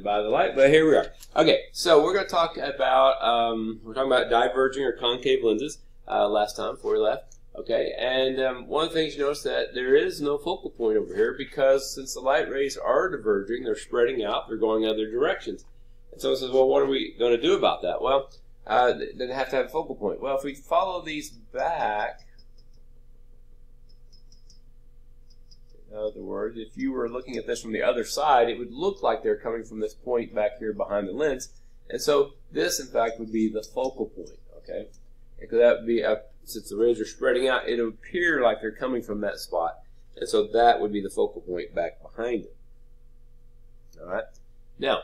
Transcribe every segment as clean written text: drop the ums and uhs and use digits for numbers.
by the light, but here we are. Okay, so we're going to talk about, we're talking about diverging or concave lenses last time before we left. Okay, and one of the things you notice that there is no focal point over here because since the light rays are diverging, they're spreading out, they're going other directions. And so it says, well, what are we going to do about that? Well, they have to have a focal point. Well, if we follow these back, in other words, if you were looking at this from the other side, it would look like they're coming from this point back here behind the lens. And so this, in fact, would be the focal point, okay? Because that would be, since the rays are spreading out, it would appear like they're coming from that spot. And so that would be the focal point back behind it. All right? Now,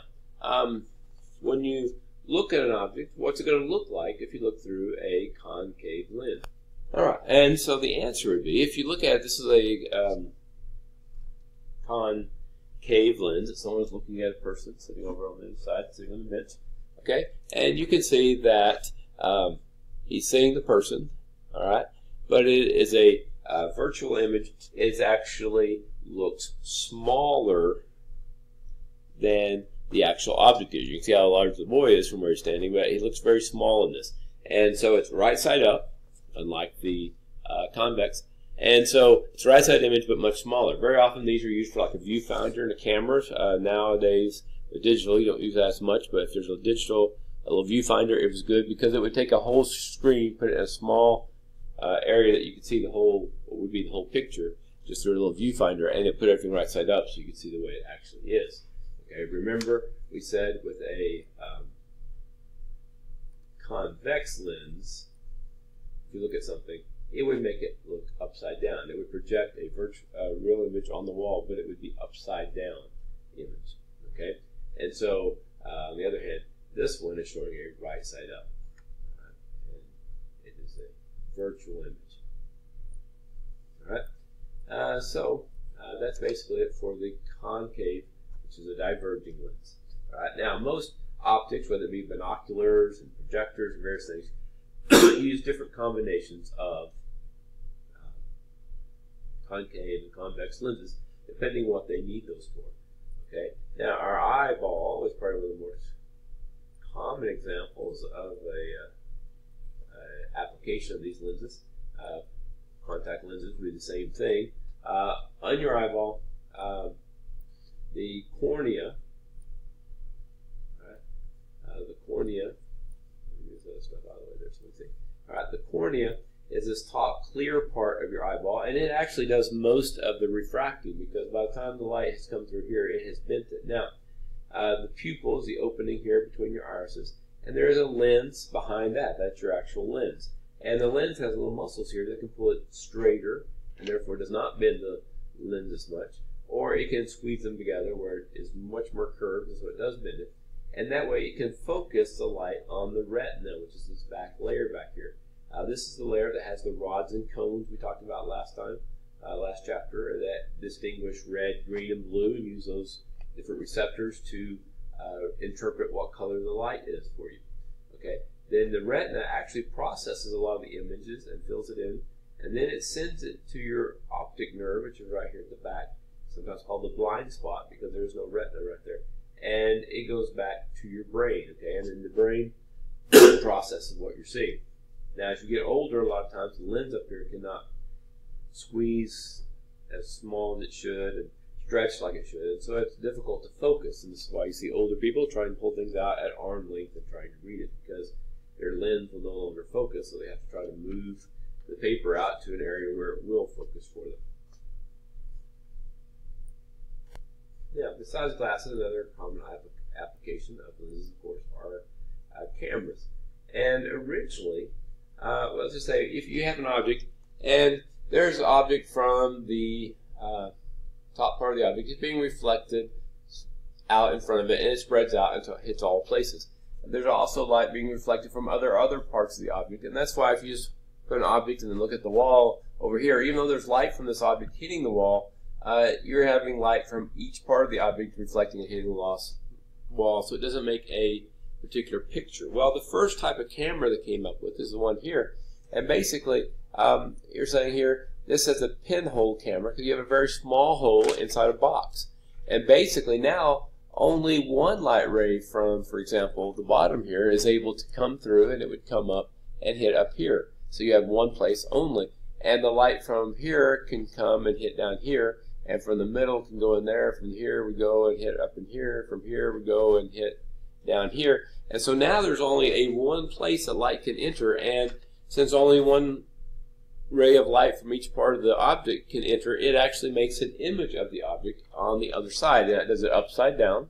when you look at an object, what's it going to look like if you look through a concave lens? All right, and so the answer would be, if you look at it, this is a concave lens. If someone's looking at a person sitting over on the other side, sitting on the bench, okay? And you can see that he's seeing the person, all right? But it is a virtual image. It actually looks smaller than the actual object is. You can see how large the boy is from where he's standing, but he looks very small in this. And so it's right side up, unlike the convex. And so it's a right side image, but much smaller. Very often these are used for like a viewfinder in a camera. Nowadays, the digital, you don't use that as much, but if there's a digital, a little viewfinder, it was good because it would take a whole screen, put it in a small area that you could see the whole, what would be the whole picture, just through a little viewfinder, and it put everything right side up so you could see the way it actually is. Okay, remember we said with a convex lens, if you look at something, it would make it look upside down. It would project a real image on the wall, but it would be upside down image. Okay, and so on the other hand, this one is showing a right side up, and it is a virtual image. All right, so that's basically it for the concave, which is a diverging lens. All right, now most optics, whether it be binoculars and projectors and various things, use different combinations of concave and convex lenses, depending on what they need those for. Okay. Now our eyeball is probably one of the more common examples of a application of these lenses. Contact lenses would be the same thing. On your eyeball, the cornea. The cornea. Let me move that stuff out of the way there so we can see. All right, the cornea is this top clear part of your eyeball, and it actually does most of the refracting because by the time the light has come through here, it has bent it. Now, the pupil is the opening here between your irises, and there is a lens behind that. That's your actual lens. And the lens has little muscles here that can pull it straighter, and therefore does not bend the lens as much, or it can squeeze them together where it is much more curved, and so it does bend it. And that way it can focus the light on the retina, which is this back layer back here. This is the layer that has the rods and cones we talked about last time, last chapter, that distinguish red, green, and blue, and use those different receptors to interpret what color the light is for you. Okay. Then the retina actually processes a lot of the images and fills it in, and then it sends it to your optic nerve, which is right here at the back, sometimes called the blind spot because there's no retina right there. And it goes back to your brain, okay? And then the brain processes what you're seeing. Now, as you get older, a lot of times the lens up here cannot squeeze as small as it should and stretch like it should. And so it's difficult to focus. And this is why you see older people trying to pull things out at arm length and trying to read it because their lens will no longer focus, so they have to try to move the paper out to an area where it will focus for them. Yeah, besides glasses, another common application of lenses, of course, are cameras. And originally, let's just say if you have an object, and there's an object from the top part of the object, it's being reflected out in front of it, and it spreads out until it hits all places. There's also light being reflected from other parts of the object, and that's why if you just put an object and then look at the wall over here, even though there's light from this object hitting the wall, you're having light from each part of the object reflecting and hitting the wall, so it doesn't make a particular picture. Well, the first type of camera that came up with is the one here, and basically, you're saying here, this is a pinhole camera because you have a very small hole inside a box, and basically now only one light ray from, for example, the bottom here is able to come through, and it would come up and hit up here. So you have one place only. And the light from here can come and hit down here, and from the middle can go in there. From here we go and hit up in here. From here we go and hit down here. And so now there's only one place that light can enter, and since only one ray of light from each part of the object can enter, it actually makes an image of the object on the other side. That does it upside down.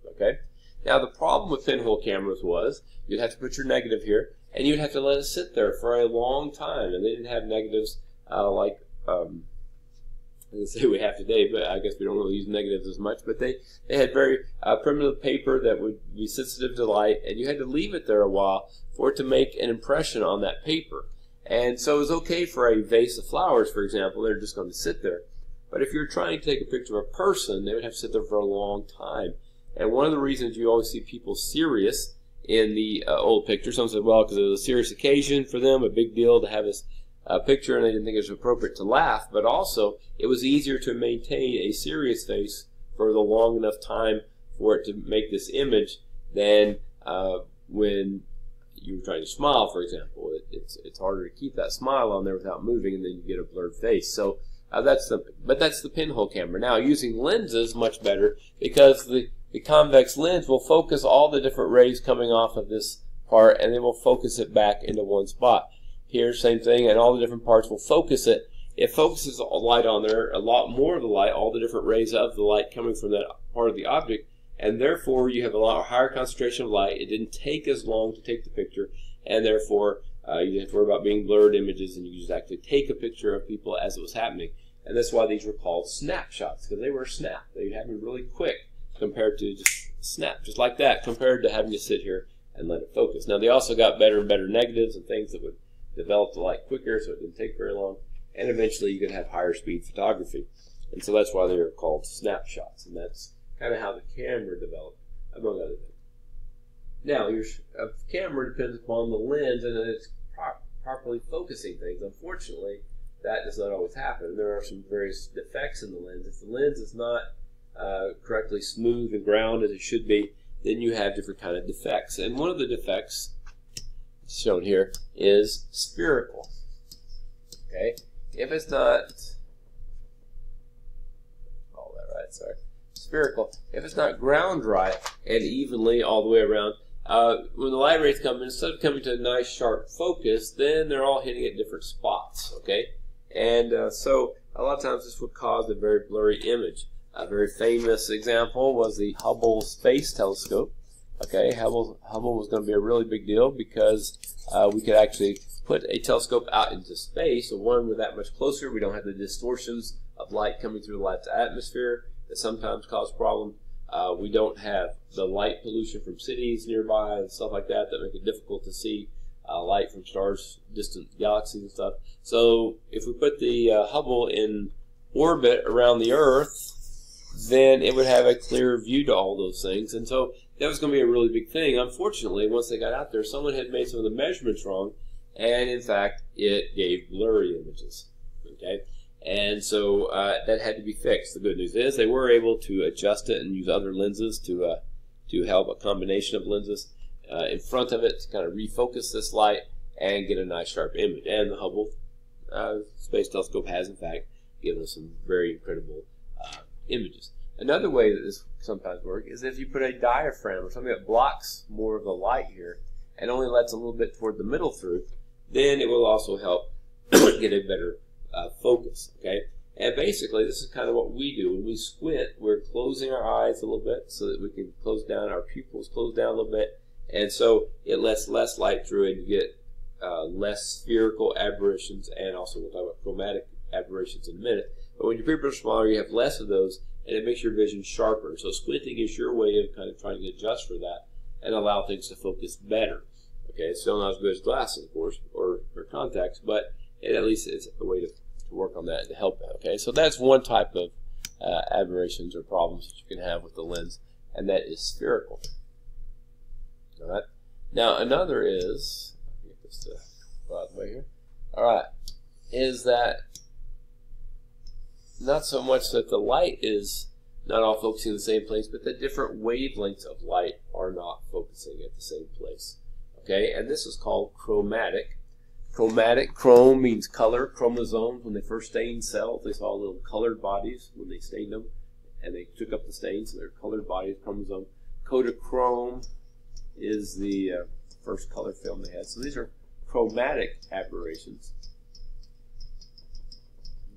Okay. Now the problem with pinhole cameras was you'd have to put your negative here, and you'd have to let it sit there for a long time. And they didn't have negatives like I say we have today, but I guess we don't really use negatives as much. But they had very primitive paper that would be sensitive to light, and you had to leave it there a while for it to make an impression on that paper. And so it was okay for a vase of flowers, for example. They're just going to sit there. But if you're trying to take a picture of a person, they would have to sit there for a long time. And one of the reasons you always see people serious in the old pictures, some said, well, because it was a serious occasion for them, a big deal to have this picture, and they didn't think it was appropriate to laugh, but also it was easier to maintain a serious face for the long enough time for it to make this image than when you were trying to smile, for example. It's harder to keep that smile on there without moving, and then you get a blurred face. So that's the pinhole camera. Now, using lenses, much better, because the convex lens will focus all the different rays coming off of this part, and they will focus it back into one spot. Here, same thing, and all the different parts will focus it. It focuses light on there, a lot more of the light, all the different rays of the light coming from that part of the object, and therefore you have a lot higher concentration of light. It didn't take as long to take the picture, and therefore you didn't have to worry about being blurred images, and you just actually take a picture of people as it was happening. And that's why these were called snapshots, because they were snapped. They happened really quick compared to just snap, just like that, compared to having to sit here and let it focus. Now, they also got better and better negatives and things that would develop the light quicker, so it didn't take very long, and eventually you could have higher speed photography. And so that's why they are called snapshots, and that's kind of how the camera developed, among other things. Now, your camera depends upon the lens and it's properly focusing things. Unfortunately, that does not always happen. There are some various defects in the lens. If the lens is not correctly smooth and ground as it should be, then you have different kind of defects. And one of the defects shown here is spherical. Okay, if it's not spherical, if it's not ground right and evenly all the way around, when the light rays come in, instead of coming to a nice sharp focus, then they're all hitting at different spots. Okay, and so a lot of times this would cause a very blurry image. A very famous example was the Hubble Space Telescope. Okay, Hubble was going to be a really big deal because we could actually put a telescope out into space. So one, we're that much closer. We don't have the distortions of light coming through the light's atmosphere that sometimes cause problems. We don't have the light pollution from cities nearby and stuff like that make it difficult to see light from stars, distant galaxies and stuff. So if we put the Hubble in orbit around the Earth, then it would have a clearer view to all those things. And so that was going to be a really big thing. Unfortunately, once they got out there, someone had made some of the measurements wrong, and in fact, it gave blurry images. Okay, and so that had to be fixed. The good news is they were able to adjust it and use other lenses to help, a combination of lenses in front of it to kind of refocus this light and get a nice sharp image. And the Hubble Space Telescope has, in fact, given us some very incredible images. Another way that this sometimes works is if you put a diaphragm or something that blocks more of the light here and only lets a little bit toward the middle through, then it will also help get a better focus. Okay, and basically this is kind of what we do when we squint. We're closing our eyes a little bit so that we can close down our pupils, close down a little bit, and so it lets less light through, and you get less spherical aberrations, and also we'll talk about chromatic aberrations in a minute. But when your pupils are smaller, you have less of those, and it makes your vision sharper. So squinting is your way of kind of trying to adjust for that and allow things to focus better. Okay, it's still not as good as glasses, of course, or contacts, but it at least is a way to work on that and to help that. Okay, so that's one type of aberrations or problems that you can have with the lens, and that is spherical. All right. Now another is, let me get this to go out of the way here. All right, is that not so much that the light is not all focusing in the same place, but that different wavelengths of light are not focusing at the same place. Okay, and this is called chromatic. Chromatic, chrome means color. Chromosomes, when they first stained cells, they saw little colored bodies when they stained them, and they took up the stains, so they're colored bodies, chromosome. Kodachrome is the first color film they had. So these are chromatic aberrations.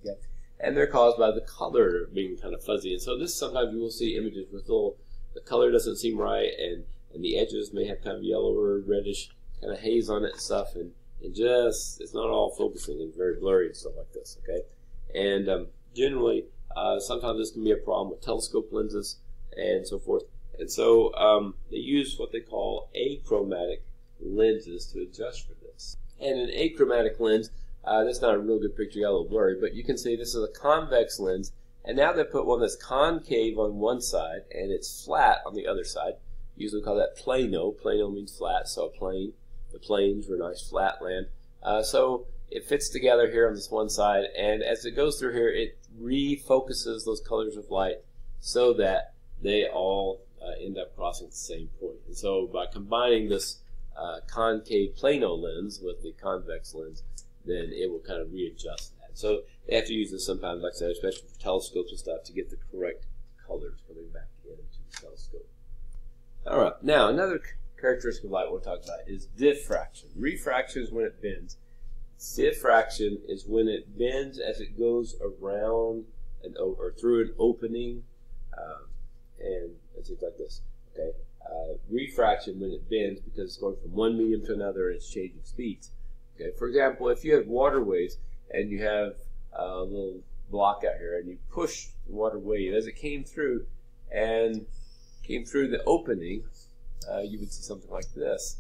Okay. And they're caused by the color being kind of fuzzy. And so this, sometimes you will see images with the color doesn't seem right, and the edges may have kind of yellow or reddish kind of haze on it and stuff, and it's not all focusing and very blurry and stuff like this, okay? And generally, sometimes this can be a problem with telescope lenses and so forth. And so they use what they call achromatic lenses to adjust for this. And an achromatic lens, that's not a real good picture, got a little blurry, but you can see this is a convex lens, and now they put one that's concave on one side and it's flat on the other side. Usually we call that plano. Plano means flat, so a plane. The planes were nice flat land. So it fits together here on this one side, and as it goes through here, it refocuses those colors of light so that they all end up crossing the same point. And so by combining this concave plano lens with the convex lens, then it will kind of readjust that. So they have to use this sometimes, like I said, especially for telescopes and stuff, to get the correct colors coming back into the telescope. All right, now another characteristic of light we'll talk about is diffraction. Refraction is when it bends. Diffraction is when it bends as it goes around or through an opening, and things like this. Okay, refraction when it bends because it's going from one medium to another and it's changing speeds. Okay, for example, if you have waterways and you have a little block out here and you push the water wave as it came through the opening, you would see something like this.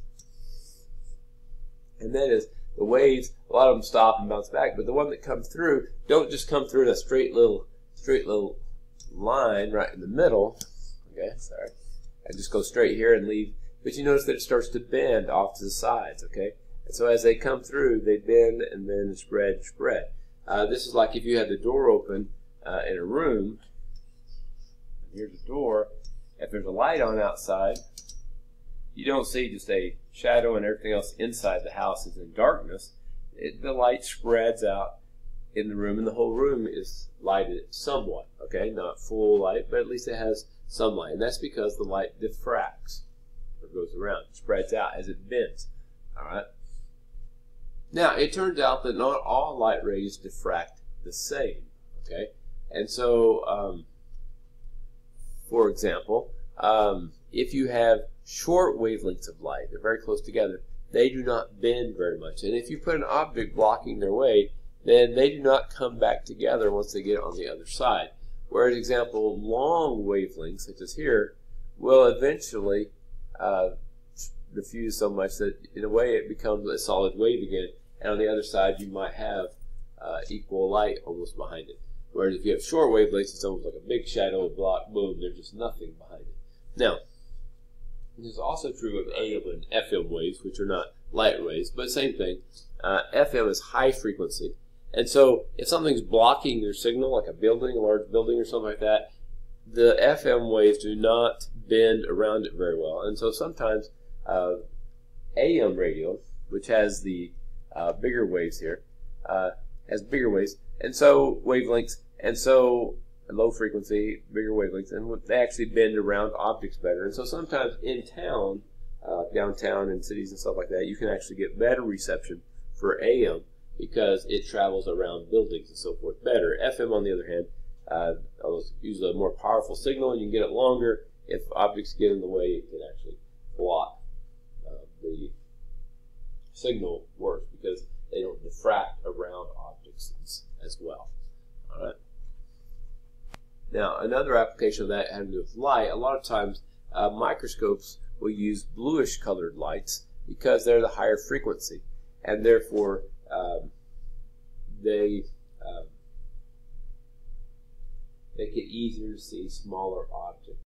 And that is the waves, a lot of them stop and bounce back, but the one that comes through don't just come through in a straight little line right in the middle. Okay, sorry. And just go straight here and leave. But you notice that it starts to bend off to the sides, okay? And so as they come through, they bend and then spread. This is like if you had the door open in a room. Here's the door. If there's a light on outside, you don't see just a shadow and everything else inside the house is in darkness. The light spreads out in the room, and the whole room is lighted somewhat, okay? Not full light, but at least it has some light. And that's because the light diffracts, or goes around, spreads out as it bends, all right? Now, it turns out that not all light rays diffract the same, okay? And so, for example, if you have short wavelengths of light, they're very close together, they do not bend very much. And if you put an object blocking their way, then they do not come back together once they get on the other side. Whereas, example, long wavelengths, such as here, will eventually diffuse so much that in a way it becomes a solid wave again, and on the other side you might have equal light almost behind it. Whereas if you have short wavelengths, it's almost like a big shadow, a block, boom, there's just nothing behind it. Now, this is also true of AM and FM waves, which are not light rays, but same thing. FM is high frequency. And so if something's blocking your signal, like a building, a large building or something like that, the FM waves do not bend around it very well. And so sometimes AM radio, which has the bigger waves here, has bigger waves, and so wavelengths, and so low frequency, bigger wavelengths, and they actually bend around objects better. And so sometimes in town, downtown and cities and stuff like that, you can actually get better reception for AM because it travels around buildings and so forth better. FM, on the other hand, usually a more powerful signal, and you can get it longer. If objects get in the way, it can actually block the signal worse because they don't diffract around objects as well. All right. Now, another application of that having to do with light, a lot of times microscopes will use bluish colored lights because they're the higher frequency, and therefore they make it easier to see smaller objects.